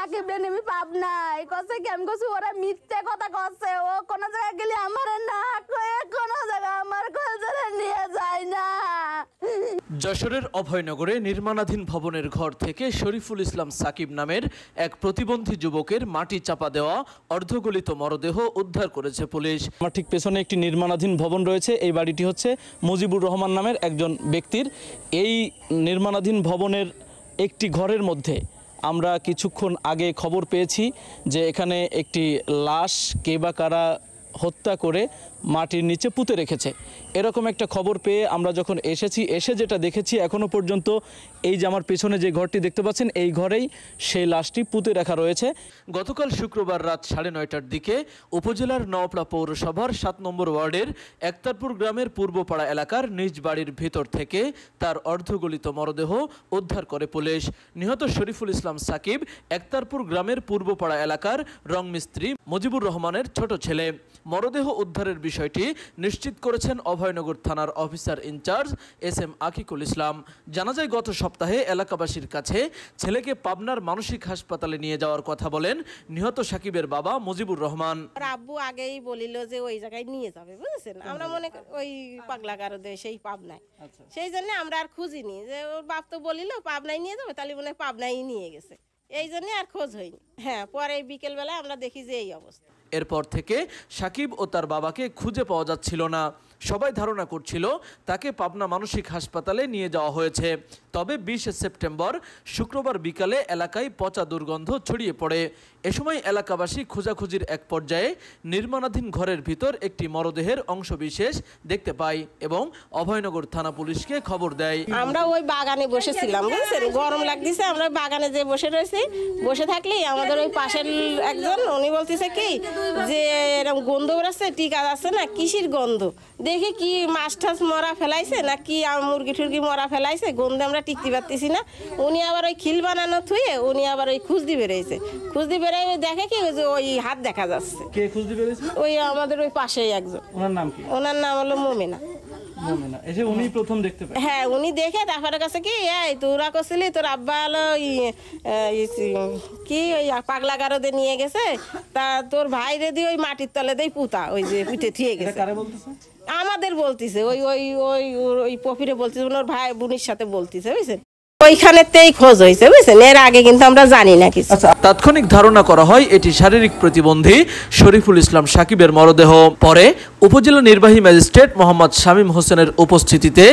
সাকিব রে আমি পাব নাই কইছে কি আমি কইছি ওরা মিথ্যে কথা কইছে ও কোন জায়গা গেলে আমারে না কয়ে কোন জায়গা আমার কলজরে নিয়ে যায় না। যশোরের অভয়নগরে নির্মাণাধীন ভবনের ঘর থেকে শরীফুল ইসলাম সাকিব নামের এক প্রতিবন্ধী যুবকের মাটি চাপা দেওয়া অর্ধগলিত মরদেহ উদ্ধার করেছে পুলিশ। আমার ঠিক পেছনে একটি নির্মাণাধীন ভবন রয়েছে। এই বাড়িটি হচ্ছে মুজিবুর রহমান নামের একজন ব্যক্তির। এই নির্মাণাধীন ভবনের একটি ঘরের মধ্যে আমরা কিছুক্ষণ আগে খবর পেয়েছি যে এখানে একটি লাশ কে বা কারা হত্যা করে মাটির নিচে পুঁতে রেখেছে। এরকম একটা খবর পেয়ে আমরা যখন এসে যেটা দেখেছি এখনও পর্যন্ত এই যে আমার পেছনে যে ঘরটি দেখতে পাচ্ছেন এই ঘরেই সেই লাশটি পুঁতে রাখা রয়েছে। গতকাল শুক্রবার রাত 9:30টার দিকে উপজেলার নওপাড়া পৌরসভার 7 নম্বর ওয়ার্ডের একতারপুর গ্রামের পূর্বপাড়া এলাকার নিজ বাড়ির ভিতর থেকে তার অর্ধগলিত মরদেহ উদ্ধার করে পুলিশ। নিহত শরীফুল ইসলাম সাকিব একতারপুর গ্রামের পূর্বপাড়া এলাকার রং মিস্ত্রি মুজিবুর রহমানের ছোট ছেলে। মরদেহ উদ্ধারের বিষয়টি নিশ্চিত করেছেন অভয়নগর থানার অফিসার ইনচার্জ SM আকিকুল ইসলাম। জানা যায় গত সপ্তাহে এলাকাবাসীর কাছে ছেলেকে পাবনার মানসিক হাসপাতালে নিয়ে যাওয়ার কথা বলেন নিহত সাকিবের বাবা মুজিবুর রহমান। আব্বু আগেই বলিল যে ওই জায়গায় নিয়ে যাবে, বুঝেছেন। আমরা মনে ওই পাগলা গারদে সেই পাবনায়, সেই জন্য আমরা আর খুঁজিনি যে ওর বাপ তো বলিল পাবনায় নিয়ে যাবে, তাহলে মনে হয় পাবনায় নিয়ে গেছে, এই জন্য আর খোঁজ হয়নি। হ্যাঁ, পরে বিকেলবেলায় আমরা দেখি যে এই অবস্থা। এরপর থেকে সাকিব ও তার বাবাকে খুঁজে পাওয়া যাচ্ছিল না। সবাই ধারণা করছিল তাকে পাবনা মানসিক হাসপাতালে নিয়ে যাওয়া হয়েছে। তবে 20 সেপ্টেম্বর শুক্রবার বিকালে এলাকায় পচা দুর্গন্ধ ছড়িয়ে পড়ে। এ সময় এলাকাবাসী খোঁজাখুঁজির এক পর্যায়ে নির্মাণাধীন ঘরের ভিতর একটি মরদেহের অংশবিশেষ দেখতে পায় এবং অভয়নগর থানা পুলিশকে খবর দেয়। আমরা ওই বাগানে বসেছিলাম, বুঝছেন, গরম লাগতেছে। আমরা বাগানে যে বসে রয়েছি, বসে থাকলেই আমাদের ওই পাশের একজন উনি বলতেছে কি যে এরকম গন্ধ বেরোচ্ছে, টিকা আছে না, কিসির গন্ধ, দেখি কি মাছ টাছ মরা ফেলাইছে না কি মুরগি টুরগি মরা ফেলাইছে, গন্ধে আমরা টিকতে পারতেছি না। উনি আবার ওই খিল বানানো থুয়ে উনি আবার ওই খুঁজদি বেরোইছে, খুঁজদি বেরোয় দেখে কি ওই যে ওই হাত দেখা যাচ্ছে। কে খুঁজতে পেরেছে? ওই আমাদের ওই পাশেই একজন। ওনার নাম কি? ওনার নাম হলো মোমেনা। এসে উনি প্রথম দেখতে পায়। হ্যাঁ, উনি দেখে তারপরে কাছে কি এই তোরা করছিলি তোর আব্বা হলো কি ওই পাগলা গারদে নিয়ে গেছে, তা তোর ভাই রেদি ওই মাটির তলে দেই পুতা ওই যে পিঠে থিয়ে গেছে। আমাদের বলতিছে ওই ওই ওই ওই পফিরে বলতিছে, ওর ভাই বোনের সাথে বলতিছে, বুঝছেন। ওইখানেতেই খোঁজ হয়েছে, বুঝছেন, এর আগে কিন্তু আমরা জানি না কিছু। তাৎক্ষণিক ধারণা করা হয় এটি শারীরিক প্রতিবন্ধী শরীফুল ইসলাম সাকিবের মরদেহ। পরে উপজেলা নির্বাহী ম্যাজিস্ট্রেট মোহাম্মদ শামীম হোসেনের উপস্থিতিতে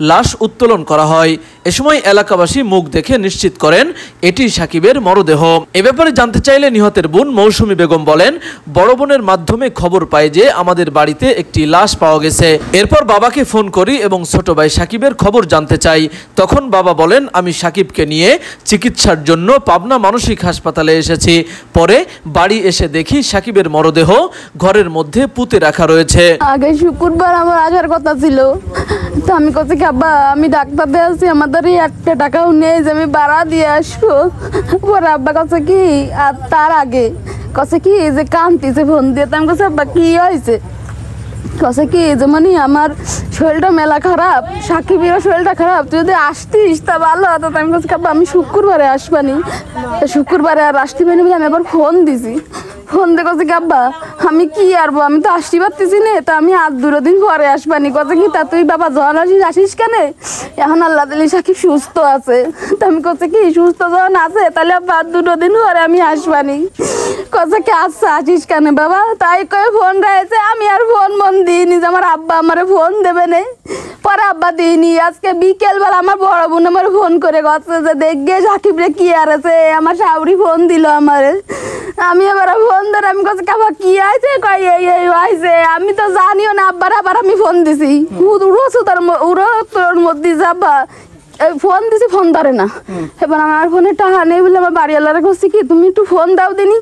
লাশ উত্তোলন করা হয়। এ সময় এলাকাবাসী মুখ দেখে নিশ্চিত করেন এটি সাকিবের মরদেহ। এ ব্যাপারে জানতে চাইলে নিহতের বোন মৌসুমী বেগম বলেন, বড় বোনের মাধ্যমে খবর পাই যে আমাদের বাড়িতে একটি লাশ পাওয়া গেছে। এরপর বাবাকে ফোন করি এবং ছোট ভাই সাকিবের খবর জানতে চাই। তখন বাবা বলেন, আমি সাকিবকে নিয়ে চিকিৎসার জন্য পাবনা মানসিক হাসপাতালে এসেছি। পরে বাড়ি এসে দেখি সাকিবের মরদেহ ঘরের মধ্যে পুঁতে রাখা রয়েছে। আগে শুক্রবার আমার আসার কথা ছিল, তো আমি কইছি কি আব্বা আমি ডাক্তার দিয়ে আসছি, আমাদের এই 1 টাকাও নেই যে আমি ভাড়া দিয়ে আসবো। পরে আব্বা কাছে কি আর তার আগে কাছে কি যে কান্তিছে ফোন দিয়ে, আমি কাছে আব্বা কি হয়েছে, কাছে কি যে মানে আমার শরীরটা মেলা খারাপ, সাকিবের শরীরটা খারাপ, তুই যদি আসতিস তা ভালো হতো। আমি কাছে আব্বা আমি শুক্রবারে আসবানি, শুক্রবারে আর আসতে পারিনি বলে আমি আবার ফোন দিছি। ফোন দিয়ে কাছে কি আব্বা আমি কি আরবো, আমি তো আসতে পারতেছি না, তা আমি আর 2 দিন পরে আসবানি। কথা কি তা তুই বাবা যখন আসিস কেন, এখন আল্লাহ তাআলা সাকিব সুস্থ আছে। তা আমি কাছে কি সুস্থ যখন আছে তাহলে আব্বা আর 2 দিন পরে আমি আসবানি। কথা কি আচ্ছা আসিস কেন বাবা, তাই কয়ে ফোন রয়েছে। আমি আর ফোন মন দিইনি যে আমার আব্বা আমারে ফোন দেবে না। পরে আব্বা দিইনি। আজকে বিকেলবেলা আমার বড় বোন আমার ফোন করে গেছে যে দেখবে সাকিব রে কি আর আছে, আমার শাউরি ফোন দিল আমারে। আমি আবার ফোন ধরে আমি কাছে কাবা কি আইছে, কই এই এই আইছে, আমি তো জানিও না। আবার আমি ফোন দিছি, তোর মধ্যে যাবা ফোন দিছি, ফোন ধরে না। এবার আমার ফোনে টাকা নেই বলে আমার বাড়িওয়ালারা করছি কি তুমি একটু ফোন দাও দিনি,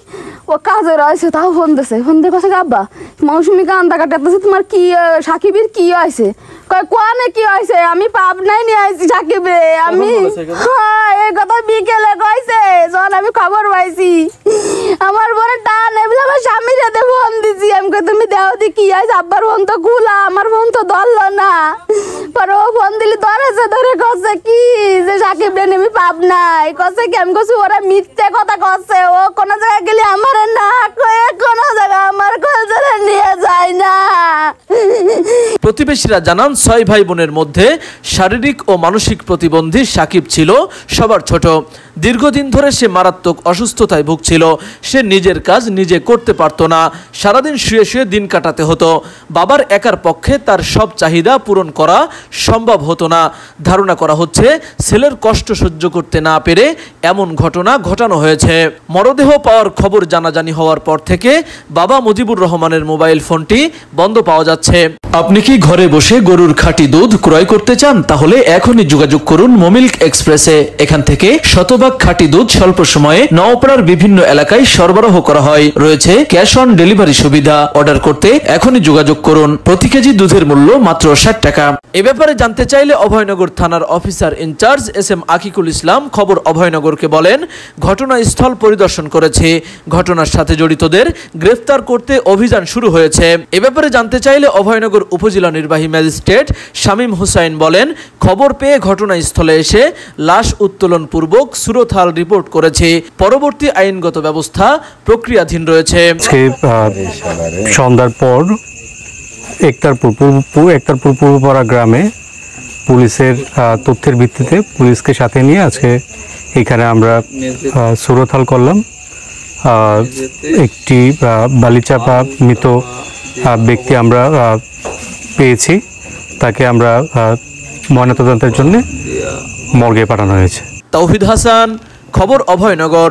ও কাজে রয়েছে তাও ফোন দিছে। ফোন দিয়ে কাছে আব্বা মৌসুমী কান্দা কাটাতেছে, তোমার কি সাকিবের কি হয়েছে, কয় কোয়ানে কি হয়েছে, আমি পাবনায় নিয়ে আইছি সাকিবে। আমি হ্যাঁ এই কথা বিকেলে কইছে যখন আমি খবর পাইছি। আমার পরে টাকা নেই বলে আমার স্বামীর হাতে ফোন দিছি, আমি আমাকে তুমি দেও দি কি আজ আব্বার ফোন তো খুলা, আমার ফোন তো ধরলো না। পরে ও ফোন দিলি ধরেছে, ধরে কছে কি যে সাকিব রে আমি পাব নাই, কছে কি আমি কছি ওরা মিথ্যে কথা কছে, ও কোন জায়গায় গেলে আমার না কয়ে কোন জায়গা আমার কলজরে নিয়ে যায় না। প্রতিবেশীরা জানান 6 ভাই বোনের মধ্যে শারীরিক ও মানসিক প্রতিবন্ধী সাকিব ছিল সবার ছোট। দীর্ঘদিন ধরে সে মারাত্মক অসুস্থতায় ভুগছিল। সে নিজের কাজ নিজে করতে পারত না, সারাদিন শুয়ে শুয়ে দিন কাটাতে হতো। বাবার একার পক্ষে তার সব চাহিদা পূরণ করা সম্ভব হতো না। ধারণা করা হচ্ছে ছেলের কষ্ট সহ্য করতে না পেরে এমন ঘটনা ঘটানো হয়েছে। মরদেহ পাওয়ার খবর জানাজানি হওয়ার পর থেকে বাবা মুজিবুর রহমানের মোবাইল ফোনটি বন্ধ পাওয়া যাচ্ছে। আপনি কি ঘরে বসে গরুর খাঁটি দুধ ক্রয় করতে চান? তাহলে এখনই যোগাযোগ করুন মোমিল্ক এক্সপ্রেসে। এখান থেকে শতভাগ খাঁটি দুধ স্বল্প সময়ে নওপাড়ার বিভিন্ন এলাকায় সরবরাহ করা হয়। রয়েছে ক্যাশ অন ডেলিভারি সুবিধা। অর্ডার করতে এখনই যোগাযোগ করুন। প্রতি কেজি দুধের মূল্য মাত্র 60 টাকা। এ ব্যাপারে জানতে চাইলে অভয়নগর থানার অফিসার ইনচার্জ এস.এম. আকিকুল ইসলাম খবর অভয়নগরকে বলেন, ঘটনাস্থল পরিদর্শন করেছে, ঘটনার সাথে জড়িতদের গ্রেফতার করতে অভিযান শুরু হয়েছে। এ ব্যাপারে জানতে চাইলে অভয়নগর উপজেলা নির্বাহী ম্যাজিস্ট্রেট শামীম হোসাইন বলেন, খবর পেয়ে ঘটনাস্থলে এসে লাশ উত্তোলন পূর্বক সুরতহাল রিপোর্ট করেছে। পরবর্তী আইনগত ব্যবস্থা প্রক্রিয়াধীন রয়েছে। সন্ধ্যার পর একতারপুর পূর্বপাড়া গ্রামে পুলিশের তথ্যের ভিত্তিতে পুলিশকে সাথে নিয়ে আজকে এখানে আমরা সুরতহাল করলাম। একটি বালিচাপা মৃত ব্যক্তি আমরা পেয়েছি, তাকে আমরা ময়নাতদন্তের জন্য মর্গে পাঠানো হয়েছে। তাওহিদ হাসান, খবর অভয়নগর।